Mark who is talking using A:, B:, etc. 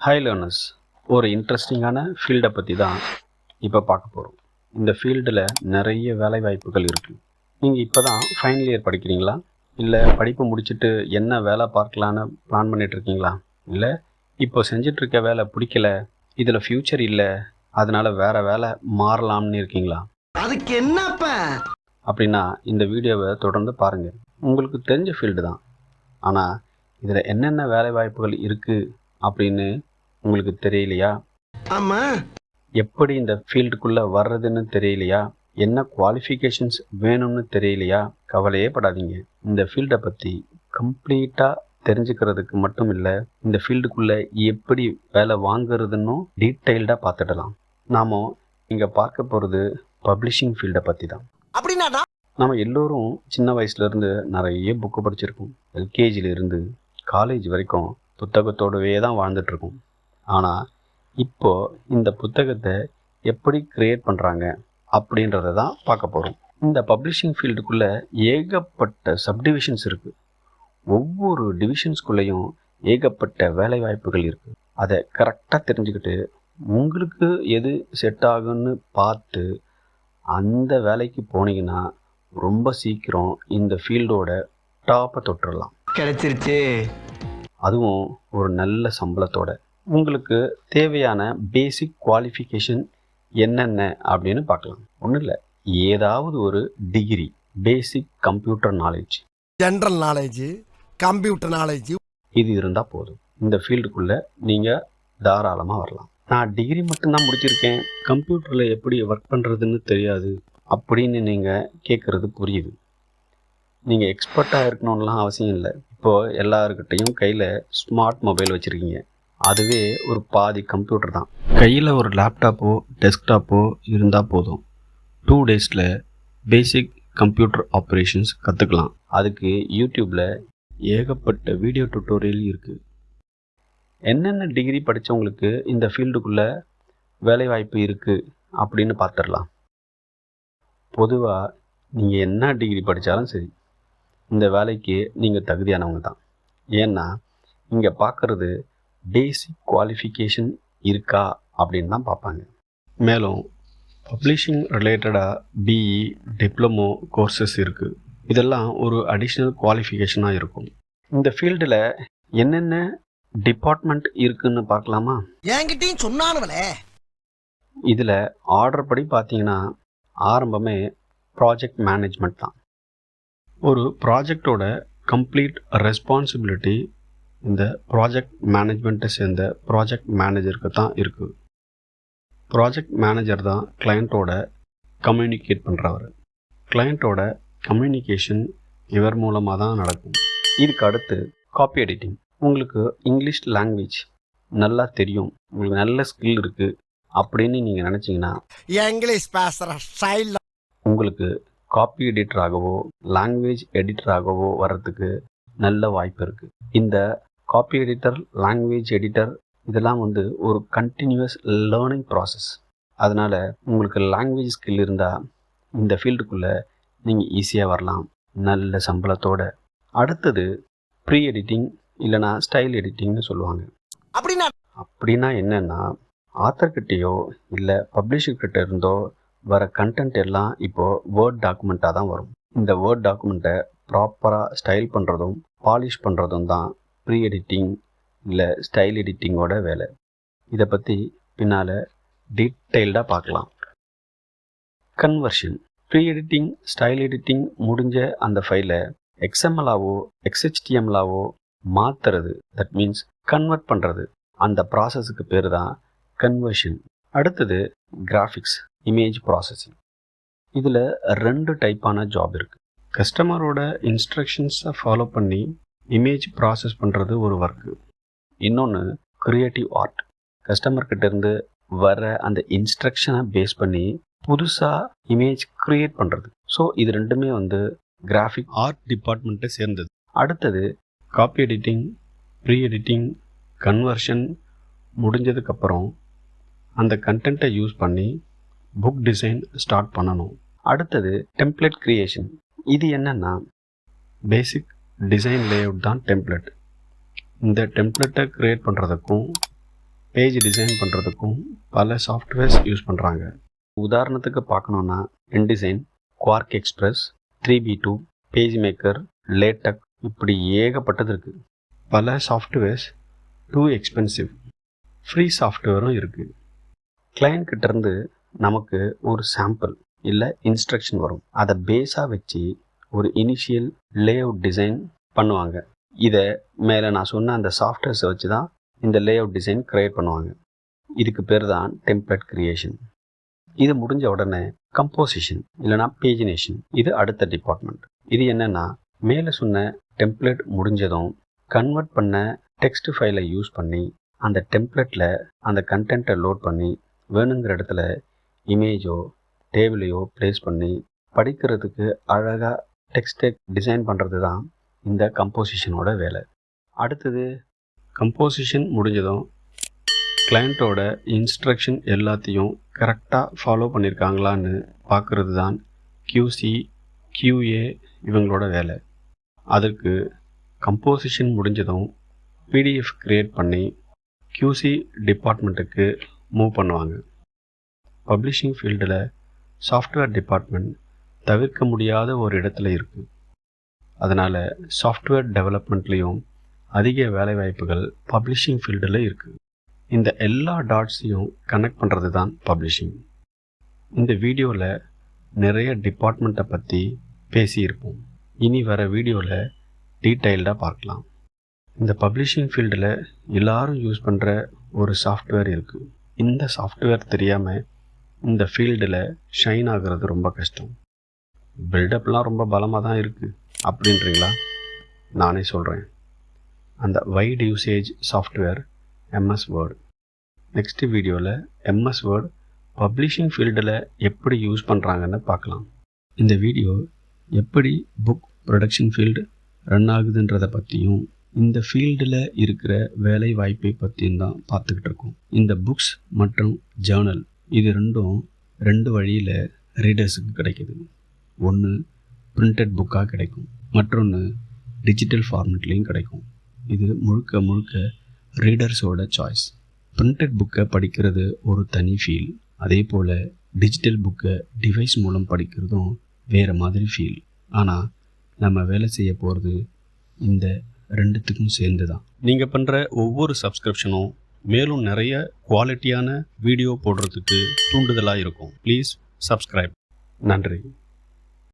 A: Hi learners, ஒரு இன்ட்ரெஸ்டிங்கான ஃபீல்டை பற்றி தான் இப்போ பார்க்க போகிறோம். இந்த ஃபீல்டில் நிறைய வேலை வாய்ப்புகள் இருக்குது. நீங்கள் இப்போ தான் ஃபைனல் இயர் படிக்கிறீங்களா? இல்லை படிப்பு முடிச்சுட்டு என்ன வேலை பார்க்கலான்னு பிளான் பண்ணிகிட்ருக்கீங்களா? இல்லை இப்போ செஞ்சிட்ருக்க வேலை பிடிக்கல, இதில் ஃப்யூச்சர் இல்லை, அதனால் வேறு வேலை மாறலாம்னு இருக்கீங்களா?
B: அதுக்கு என்னப்ப
A: அப்படின்னா இந்த வீடியோவை தொடர்ந்து பாருங்கள். உங்களுக்கு தெரிஞ்ச ஃபீல்டு தான், ஆனால் இதில் என்னென்ன வேலை வாய்ப்புகள் இருக்குது அப்படின்னு உங்களுக்கு தெரியலையா?
B: ஆமா,
A: எப்படி இந்த ஃபீல்டுக்குள்ளே வர்றதுன்னு தெரியலையா? என்ன குவாலிஃபிகேஷன்ஸ் வேணும்னு தெரியலையா? கவலையே படாதீங்க. இந்த ஃபீல்டை பற்றி கம்ப்ளீட்டாக தெரிஞ்சுக்கிறதுக்கு மட்டும் இல்லை, இந்த ஃபீல்டுக்குள்ளே எப்படி வேலை வாங்குறதுன்னு டீட்டெயில்டாக பார்த்துடலாம். நாம் இங்கே பார்க்க போகிறது பப்ளிஷிங் ஃபீல்டை பற்றி தான்.
B: அப்படின்னா
A: நம்ம எல்லோரும் சின்ன வயசுலேருந்து நிறைய புக்கு படிச்சிருக்கோம். எல்கேஜியிலேருந்து காலேஜ் வரைக்கும் புத்தகத்தோடவே தான் வாழ்ந்துட்டுருக்கோம். ஆனால் இப்போது இந்த புத்தகத்தை எப்படி க்ரியேட் பண்ணுறாங்க அப்படின்றத தான் பார்க்க போகிறோம். இந்த பப்ளிஷிங் ஃபீல்டுக்குள்ளே ஏகப்பட்ட சப்டிவிஷன்ஸ் இருக்குது. ஒவ்வொரு டிவிஷன்ஸ்குள்ளேயும் ஏகப்பட்ட வேலை வாய்ப்புகள் இருக்குது. அதை கரெக்டாக தெரிஞ்சுக்கிட்டு உங்களுக்கு எது செட் ஆகுன்னு பார்த்து அந்த வேலைக்கு போனீங்கன்னா ரொம்ப சீக்கிரம் இந்த ஃபீல்டோட டாப்பை தொட்டுடலாம்.
B: கிடைச்சிருச்சு.
A: அதுவும் ஒரு நல்ல சம்பளத்தோட. உங்களுக்கு தேவையான பேசிக் குவாலிஃபிகேஷன் என்னென்ன அப்படின்னு பார்க்கலாம். ஒன்றும் இல்லை, ஏதாவது ஒரு degree, basic computer knowledge,
B: general knowledge, computer knowledge
A: இது இருந்தால் போதும். இந்த ஃபீல்டுக்குள்ளே நீங்கள் தாராளமாக வரலாம். நான் டிகிரி மட்டும்தான் முடிச்சிருக்கேன், கம்ப்யூட்டரில் எப்படி ஒர்க் பண்ணுறதுன்னு தெரியாது அப்படின்னு நீங்கள் கேட்குறது புரியுது. நீங்கள் எக்ஸ்பர்ட்டாக இருக்கணும்லாம் அவசியம் இல்லை. இப்போது எல்லாருக்கிட்டையும் கையில் ஸ்மார்ட் மொபைல் வச்சுருக்கீங்க, அதுவே ஒரு பாதி கம்ப்யூட்டர் தான். கையில் ஒரு லேப்டாப்போ டெஸ்க்டாப்போ இருந்தால் போதும், 2 டேஸில் பேசிக் கம்ப்யூட்டர் ஆப்ரேஷன்ஸ் கற்றுக்கலாம். அதுக்கு யூடியூப்பில் ஏகப்பட்ட வீடியோ டுட்டோரியல் இருக்குது. என்னென்ன டிகிரி படித்தவங்களுக்கு இந்த ஃபீல்டுக்குள்ளே வேலைவாய்ப்பு இருக்குது அப்படின்னு பார்த்துடலாம். பொதுவாக நீங்கள் என்ன டிகிரி படித்தாலும் சரி, இந்த வேலைக்கு நீங்கள் தகுதியானவங்க தான். ஏன்னா இங்கே பார்க்குறது பேசிக் குவாலிஃபிகேஷன் இருக்கா அப்படின்னு தான் பார்ப்பாங்க. மேலும் பப்ளிஷிங் ரிலேட்டடாக பிஇ, டிப்ளமோ கோர்சஸ் இருக்குது. இதெல்லாம் ஒரு அடிஷ்னல் குவாலிஃபிகேஷனாக இருக்கும். இந்த ஃபீல்டில் என்னென்ன டிபார்ட்மெண்ட் இருக்குன்னு பார்க்கலாமா?
B: என்கிட்டயும் சொன்னானுவலே.
A: இதில் ஆர்டர் படி பார்த்தீங்கன்னா ஆரம்பமே ப்ராஜெக்ட் மேனேஜ்மெண்ட் தான். ஒரு ப்ராஜெக்டோட கம்ப்ளீட் ரெஸ்பான்சிபிலிட்டி இந்த ப்ராஜெக்ட் மேனேஜ்மெண்ட்டை சேர்ந்த ப்ராஜெக்ட் மேனேஜருக்கு தான் இருக்குது. ப்ராஜெக்ட் மேனேஜர் தான் கிளையண்ட்டோட கம்யூனிகேட் பண்ணுறவர். கிளையண்ட்டோட கம்யூனிகேஷன் இவர் மூலமாக தான் நடக்கும். இதுக்கு அடுத்து காப்பி எடிட்டிங். உங்களுக்கு இங்கிலீஷ் லாங்குவேஜ் நல்லா தெரியும், உங்களுக்கு நல்ல ஸ்கில் இருக்குது அப்படின்னு நீங்கள் நினச்சிங்கன்னா
B: இங்கிலீஷ் பேசுகிற ஸ்டைல்
A: உங்களுக்கு காப்பி எடிட்டராகவோ லாங்குவேஜ் எடிட்டராகவோ வர்றதுக்கு நல்ல வாய்ப்பு இருக்குது. இந்த காப்பி எடிட்டர், லாங்குவேஜ் எடிட்டர் இதெல்லாம் ஒரு கண்டினியூஸ் லேர்னிங் ப்ராசஸ். அதனால் உங்களுக்கு லாங்குவேஜ் ஸ்கில் இருந்தால் இந்த ஃபீல்டுக்குள்ளே நீங்கள் ஈஸியாக வரலாம், நல்ல சம்பளத்தோட. அடுத்தது ப்ரீ எடிட்டிங் இல்லைனா ஸ்டைல் எடிட்டிங்னு சொல்லுவாங்க. அப்படின்னா என்னென்னா, ஆத்தர்கிட்டேயோ இல்லை பப்ளிஷர்கிட்ட இருந்தோ வர கண்டென்ட் எல்லாம் இப்போது வேர்ட் டாக்குமெண்ட்டாக தான் வரும். இந்த வேர்ட் டாக்குமெண்ட்டை ப்ராப்பராக ஸ்டைல் பண்ணுறதும் பாலிஷ் பண்ணுறதும் தான் ப்ரீ எடிட்டிங் இல்லை ஸ்டைல் எடிட்டிங்கோட வேலை. இதை பற்றி பின்னால் டீட்டெயில்டாக பார்க்கலாம். Conversion. Pre editing, style editing முடிஞ்ச அந்த ஃபைலை எக்ஸ்எம்எல்லாவோ எக்ஸ்ஹெச்டிஎம்எல்லாவோ மாற்றுறது, தட் மீன்ஸ் கன்வெர்ட் பண்ணுறது, அந்த ப்ராசஸுக்கு பேர் தான் கன்வர்ஷன். அடுத்தது கிராஃபிக்ஸ், இமேஜ் ப்ராசஸிங். இதில் 2 டைப்பான ஜாப் இருக்குது. கஸ்டமரோட இன்ஸ்ட்ரக்ஷன்ஸை ஃபாலோ பண்ணி இமேஜ் ப்ராசஸ் பண்ணுறது ஒரு ஒர்க்கு. இன்னொன்று க்ரியேட்டிவ் ஆர்ட். கஸ்டமர்கிட்டேருந்து வர அந்த இன்ஸ்ட்ரக்ஷனை பேஸ் பண்ணி புதுசாக இமேஜ் க்ரியேட் பண்ணுறது. ஸோ இது ரெண்டுமே கிராஃபிக் ஆர்ட் டிபார்ட்மெண்ட்டை சேர்ந்தது. அடுத்தது copy editing, pre editing, conversion முடிஞ்சதுக்கப்புறம் அந்த கண்டென்ட்டை யூஸ் பண்ணி புக் டிசைன் ஸ்டார்ட் பண்ணணும். அடுத்தது டெம்ப்ளேட் க்ரியேஷன். இது என்னென்னா, பேசிக் டிசைன் லேஅவுட் தான் டெம்ப்ளேட். இந்த டெம்ப்ளேட்டை க்ரியேட் பண்ணுறதுக்கும் பேஜ் டிசைன் பண்ணுறதுக்கும் பல சாஃப்ட்வேர்ஸ் யூஸ் பண்ணுறாங்க. உதாரணத்துக்கு பார்க்கணுன்னா InDesign, Quark Express, 3B2, PageMaker, LaTeX இப்படி ஏகப்பட்டது இருக்குது. பல சாஃப்ட்வேர்ஸ் டூ எக்ஸ்பென்சிவ். ஃப்ரீ சாஃப்ட்வேரும் இருக்குது. கிளையண்ட் கிட்டேருந்து நமக்கு ஒரு சாம்பிள் இல்லை இன்ஸ்ட்ரக்ஷன் வரும். அதை பேஸாக வச்சு ஒரு இனிஷியல் லேஅவுட் டிசைன் பண்ணுவாங்க. இதை மேலே நான் சொன்ன அந்த சாஃப்ட்வேர்ஸை வச்சு தான் இந்த லேஅவுட் டிசைன் க்ரியேட் பண்ணுவாங்க. இதுக்கு பேர் தான் டெம்ப்ளேட் கிரியேஷன். இது முடிஞ்ச உடனே கம்போசிஷன் இல்லைனா பேஜினேஷன், இது அடுத்த டிபார்ட்மெண்ட். இது என்னென்னா, மேலே சொன்ன டெம்ப்ளேட் முடிஞ்சதும் கன்வெர்ட் பண்ண டெக்ஸ்ட் ஃபைலை யூஸ் பண்ணி அந்த டெம்ப்ளேட்டில் அந்த கண்டென்ட்டை லோட் பண்ணி வேணுங்கிற இடத்துல இமேஜோ டேபிளையோ ப்ளேஸ் பண்ணி படிக்கிறதுக்கு அழகாக டெக்ஸ்ட்டை டிசைன் பண்ணுறது தான் இந்த கம்போசிஷனோட வேலை. அடுத்தது கம்போசிஷன் முடிஞ்சதும் கிளையண்ட்டோட இன்ஸ்ட்ரக்ஷன் எல்லாத்தையும் கரெக்டாக ஃபாலோ பண்ணியிருக்காங்களான்னு பார்க்குறது தான் QC, QA இவங்களோட வேலை. அதற்கு கம்போசிஷன் முடிஞ்சதும் PDF க்ரியேட் பண்ணி QC டிபார்ட்மெண்ட்டுக்கு மூவ் பண்ணுவாங்க. பப்ளிஷிங் ஃபீல்டில் சாஃப்ட்வேர் டிபார்ட்மெண்ட் தவிர்க்க முடியாத ஒரு இடத்துல இருக்குது. அதனால் சாஃப்ட்வேர் டெவலப்மெண்ட்லேயும் அதிக வேலைவாய்ப்புகள் பப்ளிஷிங் ஃபீல்டில் இருக்குது. இந்த எல்லா டாட்ஸையும் கனெக்ட் பண்ணுறது தான் பப்ளிஷிங். இந்த வீடியோவில் நிறைய டிபார்ட்மெண்ட்டை பற்றி பேசியிருப்போம். இனி வர வீடியோவில் டீட்டெயில்டாக பார்க்கலாம். இந்த பப்ளிஷிங் ஃபீல்டில் எல்லாரும் யூஸ் பண்ணுற ஒரு சாஃப்ட்வேர் இருக்குது. இந்த சாஃப்ட்வேர் தெரியாமல் இந்த ஃபீல்டில் ஷைன் ஆகிறது ரொம்ப கஷ்டம். பில்டப்லாம் ரொம்ப பலமாக தான் இருக்குது அப்படின்றீங்களா? நானே சொல்கிறேன். அந்த wide usage software MS Word. Next வீடியோவில் MS Word பப்ளிஷிங் ஃபீல்டில் எப்படி யூஸ் பண்ணுறாங்கன்னு பார்க்கலாம். இந்த வீடியோ எப்படி புக் ப்ரொடக்ஷன் ஃபீல்டு ரன் ஆகுதுன்றதை பற்றியும் இந்த ஃபீல்டில் இருக்கிற வேலை வாய்ப்பை பற்றியும் தான் பார்த்துக்கிட்டு இருக்கோம். இந்த புக்ஸ் மற்றும் ஜேர்னல் இது ரெண்டு வழியில் ரீடர்ஸுக்கு கிடைக்குது. ஒன்று பிரிண்டட் புக்காக கிடைக்கும், மற்றொன்று டிஜிட்டல் ஃபார்மேட்லேயும் கிடைக்கும். இது முழுக்க ரீடர்ஸோட சாய்ஸ். பிரிண்டட் புக்கை படிக்கிறது ஒரு தனி ஃபீல். அதே போல் டிஜிட்டல் புக்கை டிவைஸ் மூலம் படிக்கிறதும் வேறு மாதிரி ஃபீல். ஆனால் நம்ம வேலை செய்ய போகிறது இந்த ரெண்டுத்துக்கும் சேர்ந்து தான். நீங்கள் பண்ணுற ஒவ்வொரு சப்ஸ்கிரிப்ஷனும் மேலும் நிறைய குவாலிட்டியான வீடியோ போடுறதுக்கு தூண்டுதலாக இருக்கும். Please subscribe. நன்றி.